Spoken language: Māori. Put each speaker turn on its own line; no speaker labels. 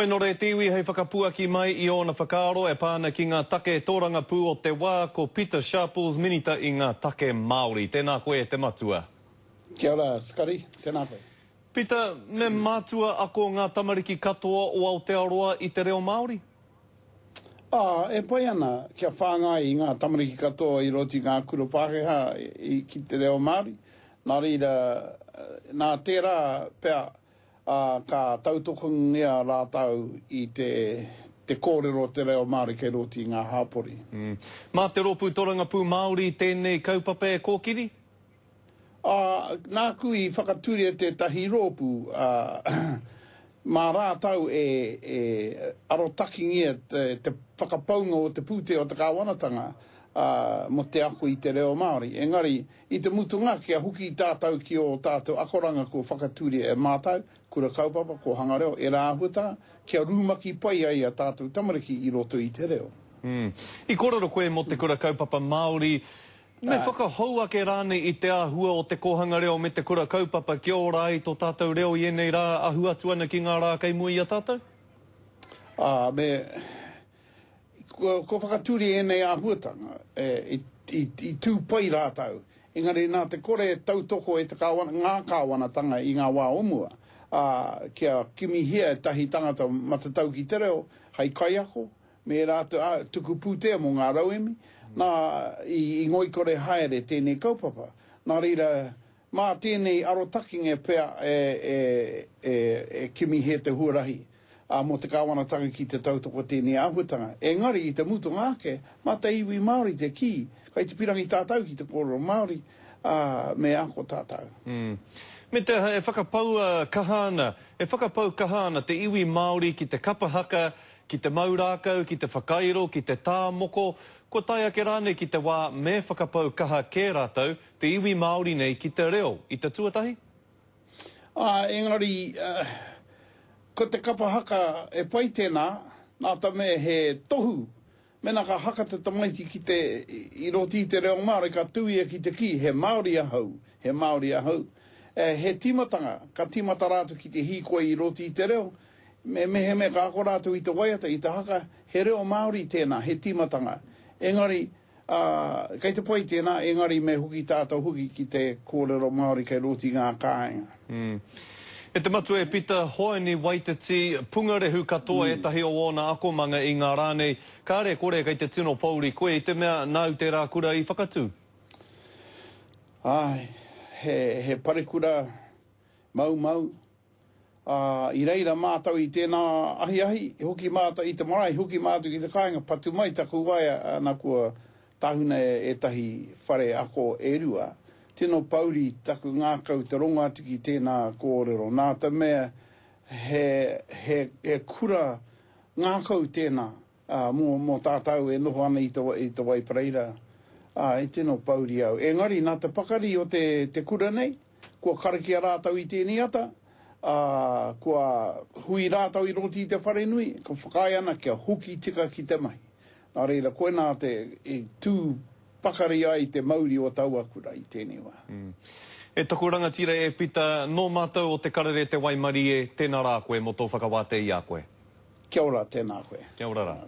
Pai no re tiwi hei whakapuaki mai I ona whakaaro e pāna ki ngā take tōranga pū o te wā ko Peter Sharples minita I ngā take Māori. Tēnā koe te matua.
Kia ora, Skari. Tēnā koe.
Peter, me mātua ako ngā tamariki katoa o Aotearoa I te reo Māori?
E pai ana kia whāngai I ngā tamariki katoa I roti ngā kuro Pākehā ki te reo Māori. Nā reira, nā tērā pēr ka tautokungia rātau I te kōrero te reo Māori kei roti ngā hāpori.
Mā te ropu toranga pū Māori tēnei kaupapa e kōkiri?
Nā kui whakatūria te tahi rōpu, mā rātau arotakingia te whakapaunga o te pūte o te kāwanatanga mo te ako I te reo Māori. Engari, I te mutunga kia huki tātou ki o tātou akoranga ko whakatūria mātau, kura kaupapa, ko hangareo, rāhuatanga, kia rūmaki pai ai a tātou tamariki I roto I te reo.
I kororo koe mo te kura kaupapa Māori, me whakahau ake rāne I te āhua o te kohanga reo me te kura kaupapa kia ora ai tō tātou reo I enei rā āhua tuana ki ngā rā kei mui a tātou?
Ko whakatūri enei āhuatanga, I tū pai rātau. Engari nā te kore tautoko te ngā kāwanatanga I ngā wā omua, kia kimihia tahi tangata matatau ki te reo, hei kai ako, me rātou tuku pūtea mo ngā rauemi, nā I ngoi kore haere tēnei kaupapa. Nā reira, mā tēnei arotakinga pēr kimihia te huarahi, mo te kāwanatanga ki te tautoko tēnei āhuatanga. Engari I te mutu ngāke, mā te iwi Māori te ki, kai te pirangi tātau ki te kōrero Māori, me ako tātau.
Me te e whakapau kahana, te iwi Māori ki te kapahaka, ki te maurākau, ki te whakairo, ki te tāmoko, ko tai ake rāne ki te wā me whakapau kaha kē rātou, te iwi Māori nei ki te reo, I te tuatahi?
Engari, ko te kapahaka e pai tēnā, nā ta me he tohu, mena ka haka te tamaiti ki te I roti te reo Māori, ka tuia ki te ki, he Māori ahau, he Māori ahau. He timatanga, ka timata rātu ki te hīkoe I roti te reo, me ka ako rātu I te waiata, I te haka, he reo Māori tēnā, he timatanga. Engari, kei te pai tēnā, engari me huki tātou huki ki te kōrero Māori kei roti ngā kāinga.
E te matu e Peter, Hoeni Waititi, pungarehu katoa tahi o ona akomanga I ngā rānei, kāre kore kei te tino pauri, koe I te mea nau te rā kura I whakatū?
He parekura mau. I reira mātau I tēnā ahi, hoki mātau I te marae, hoki mātau ki te kāinga, patu mai taku waia nā kua tahuna tahi whare ako rua. Tino pauri taku ngākau te ronga atu ki tēnā kōrero. Nā ta mea he kura ngākau tēnā mō tātau noho ana I te waipareira. E tino pauri au. Engari, nā te pakari o te kura nei, kua karakia rātau I tēnei ata, kua hui rātau I roti te whare nui, ka whakai ana kia huki tika ki te mai. Nā reira, koe nā te tū pakari ai te mauri o tauakura I tēnei wā.
E taku rangatira e Peter, no mātou o te karere te Waimari e, tēnā rā koe mo tō whakawāte I a koe.
Kia ora, tēnā koe.
Kia ora rā.